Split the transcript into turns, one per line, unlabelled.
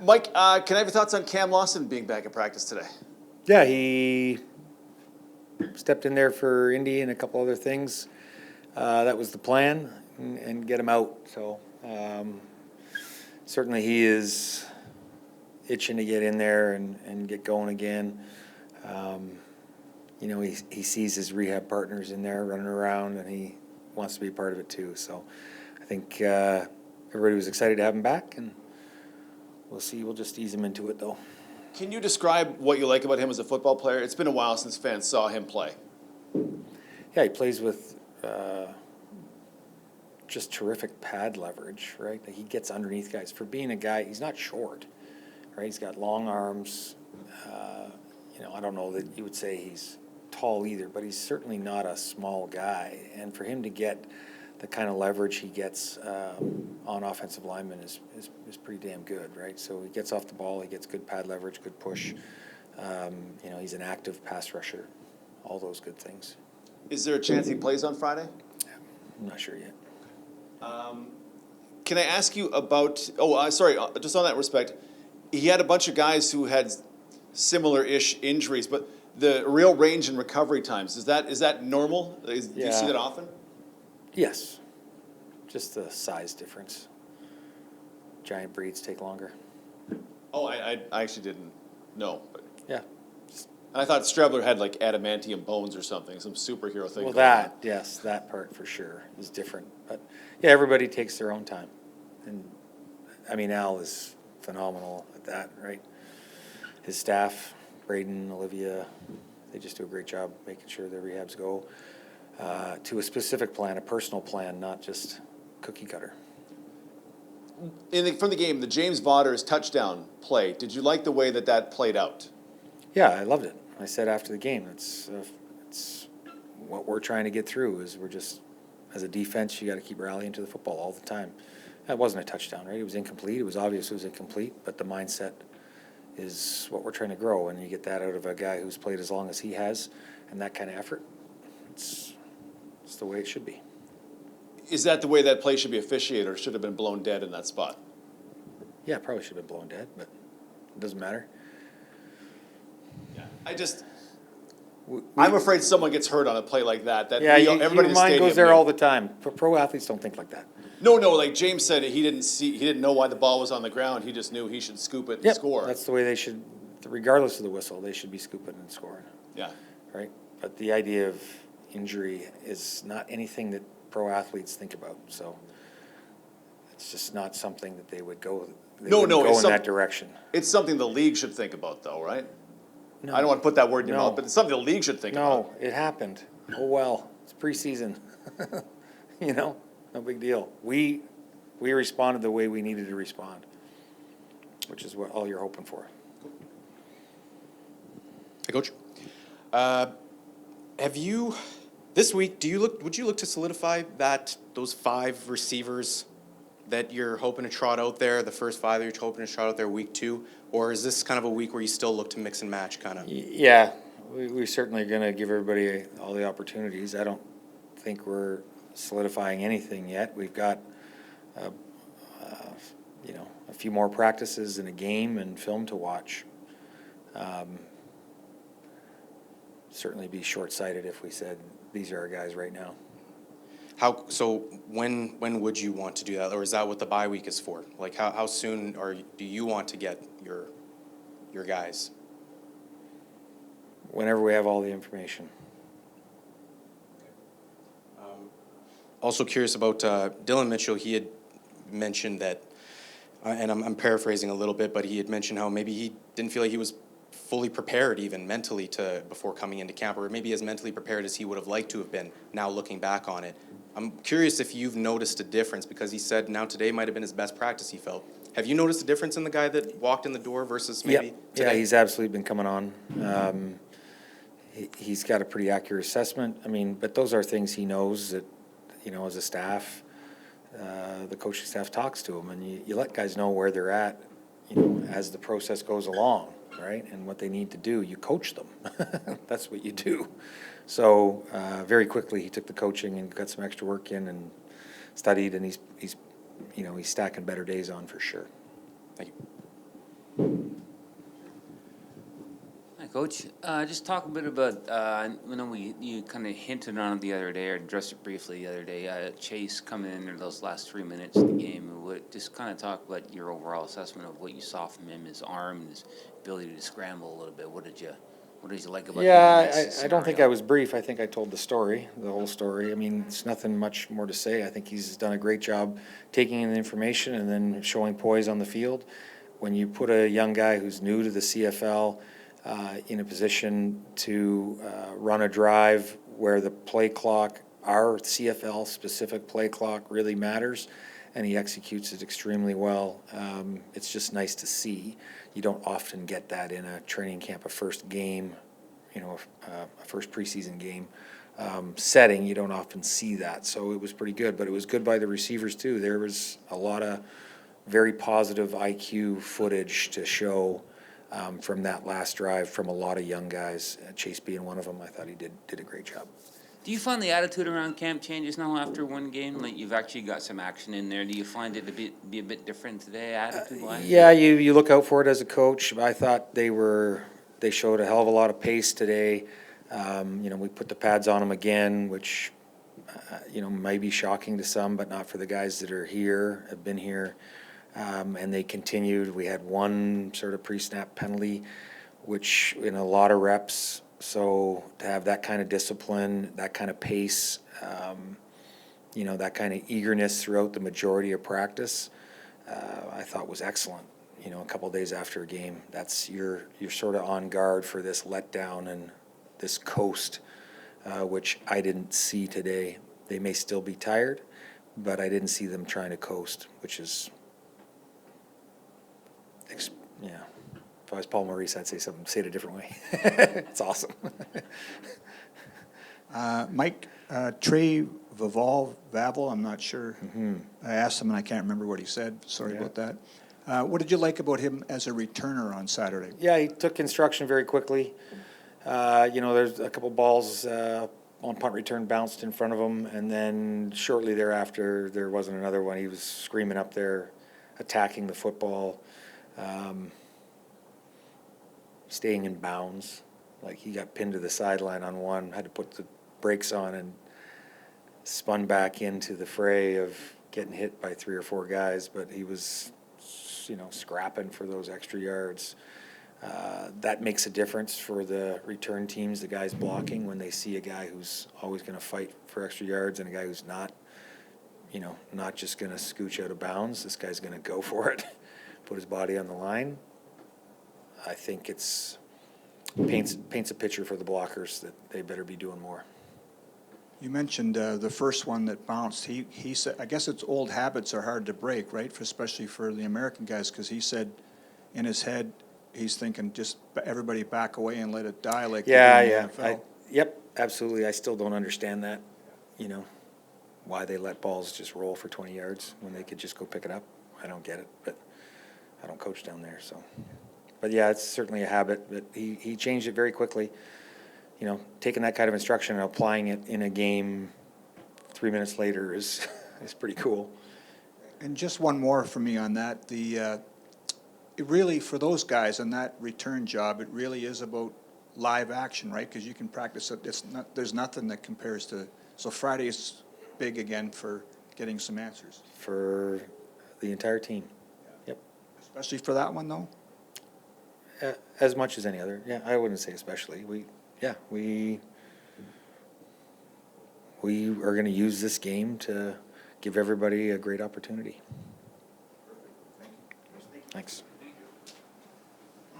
Mike, can I have your thoughts on Cam Lawson being back in practice today?
Yeah, he stepped in there for Indy and a couple other things. That was the plan, and get him out. So certainly he is itching to get in there and get going again. He sees his rehab partners in there running around, and he wants to be a part of it too. So I think everybody was excited to have him back, and we'll see. We'll just ease him into it, though.
Can you describe what you like about him as a football player? It's been a while since fans saw him play.
Yeah, he plays with just terrific pad leverage, right? He gets underneath guys. For being a guy, he's not short, right? He's got long arms. I don't know that you would say he's tall either, but he's certainly not a small guy. And for him to get the kind of leverage he gets on offensive linemen is pretty damn good, right? So he gets off the ball, he gets good pad leverage, good push. He's an active pass rusher, all those good things.
Is there a chance he plays on Friday?
I'm not sure yet.
Can I ask you about, sorry, just on that respect, he had a bunch of guys who had similar-ish injuries, but the real range and recovery times, is that normal? Do you see that often?
Yes, just the size difference. Giant breeds take longer.
Oh, I actually didn't know. But
Yeah.
and I thought Strebler had like adamantium bones or something, some superhero thing.
Well, that part for sure is different. But yeah, everybody takes their own time. And I mean, Al is phenomenal at that, right? His staff, Braden, Olivia, they just do a great job making sure their rehabs go to a specific plan, a personal plan, not just cookie cutter.
From the game, the James Vaughters touchdown play, did you like the way that played out?
Yeah, I loved it. I said after the game, it's what we're trying to get through is we're just, as a defense, you got to keep rallying to the football all the time. That wasn't a touchdown, right? It was incomplete. It was obvious it was incomplete, but the mindset is what we're trying to grow, and you get that out of a guy who's played as long as he has, and that kind of effort. It's the way it should be.
Is that the way that play should be officiated, or should have been blown dead in that spot?
Yeah, probably should have been blown dead, but it doesn't matter.
Yeah, I'm afraid someone gets hurt on a play like that. Everybody
your
in the
mind
stadium
goes there
knew.
all the time. Pro athletes don't think like that.
No, like James said, he didn't know why the ball was on the ground. He just knew he should scoop it and score.
That's the way they should, regardless of the whistle, they should be scooping and scoring.
Yeah.
Right? But the idea of injury is not anything that pro athletes think about. So it's just not something that they would go. Go in that direction.
It's something the league should think about, though, right?
No.
I don't want to put that word in your mouth, but it's something the league should think about.
No, it happened. Oh well, it's preseason. No big deal. We responded the way we needed to respond, which is what all you're hoping for.
Hey, Coach. Have you this week? Would you look to solidify those 5 receivers that you're hoping to trot out there? The first 5 that you're hoping to trot out there week 2, or is this kind of a week where you still look to mix and match, kind of?
Yeah, we certainly are going to give everybody all the opportunities. I don't think we're solidifying anything yet. We've got a few more practices and a game and film to watch. Certainly be short-sighted if we said these are our guys right now.
So when would you want to do that, or is that what the bye week is for? Like how soon do you want to get your guys?
Whenever we have all the information.
Also curious about Dylan Mitchell. He had mentioned that, and I'm paraphrasing a little bit, but he had mentioned how maybe he didn't feel like he was fully prepared even mentally before coming into camp, or maybe as mentally prepared as he would have liked to have been now looking back on it. I'm curious if you've noticed a difference, because he said now today might have been his best practice he felt. Have you noticed a difference in the guy that walked in the door versus maybe today?
Yeah, he's absolutely been coming on. He's got a pretty accurate assessment. I mean, but those are things he knows that, as a staff, the coaching staff talks to him, and you let guys know where they're at, as the process goes along, right? And what they need to do, you coach them. That's what you do. So very quickly he took the coaching and got some extra work in and studied, and he's stacking better days on for sure.
Thank you.
Hi, Coach. Just talk a bit about, you kind of hinted on it the other day or addressed it briefly the other day. Chase coming in there those last 3 minutes of the game. Just kind of talk about your overall assessment of what you saw from him, his arm, and his ability to scramble a little bit. What did you like about him in
Yeah,
this
I don't think I
scenario?
was brief. I think I told the story, the whole story. I mean, it's nothing much more to say. I think he's done a great job taking in the information and then showing poise on the field. When you put a young guy who's new to the CFL in a position to run a drive where the play clock, our CFL specific play clock really matters, and he executes it extremely well. It's just nice to see. You don't often get that in a training camp, a first game, a first preseason game setting. You don't often see that, so it was pretty good. But it was good by the receivers too. There was a lot of very positive IQ footage to show from that last drive from a lot of young guys. Chase being one of them, I thought he did a great job.
Do you find the attitude around camp changes now after one game? Like you've actually got some action in there. Do you find it to be a bit different today, attitude-wise?
Yeah, you look out for it as a coach. I thought they showed a hell of a lot of pace today. We put the pads on them again, which might be shocking to some, but not for the guys that are here, have been here. And they continued. We had one sort of pre-snap penalty, which in a lot of reps. So to have that kind of discipline, that kind of pace, that kind of eagerness throughout the majority of practice, I thought was excellent. A couple of days after a game, you're sort of on guard for this letdown and this coast, which I didn't see today. They may still be tired, but I didn't see them trying to coast, which is, if I was Paul Maurice, I'd say it a different way. It's awesome.
Mike, Trey Vaval, I'm not sure. I asked him and I can't remember what he said. Sorry about that. What did you like about him as a returner on Saturday?
Yeah, he took instruction very quickly. There's a couple balls on punt return bounced in front of him, and then shortly thereafter, there wasn't another one. He was screaming up there, attacking the football, staying in bounds. Like he got pinned to the sideline on one, had to put the brakes on and spun back into the fray of getting hit by 3 or 4 guys, but he was, scrapping for those extra yards. That makes a difference for the return teams, the guys blocking, when they see a guy who's always going to fight for extra yards and a guy who's not just going to scooch out of bounds. This guy's going to go for it, put his body on the line. I think paints a picture for the blockers that they better be doing more.
You mentioned the first one that bounced. He said, I guess it's old habits are hard to break, right? Especially for the American guys, because he said in his head he's thinking just everybody back away and let it die like they do in the NFL.
Yep, absolutely. I still don't understand that. Why they let balls just roll for 20 yards when they could just go pick it up. I don't get it, but I don't coach down there, so. But yeah, it's certainly a habit. But he changed it very quickly. Taking that kind of instruction and applying it in a game 3 minutes later is pretty cool.
And just one more for me on that. It really, for those guys on that return job, it really is about live action, right? Because you can practice it. There's nothing that compares to. So Friday is big again for getting some answers.
For the entire team. Yep.
Especially for that one, though?
As much as any other. Yeah, I wouldn't say especially. We are going to use this game to give everybody a great opportunity. Thanks.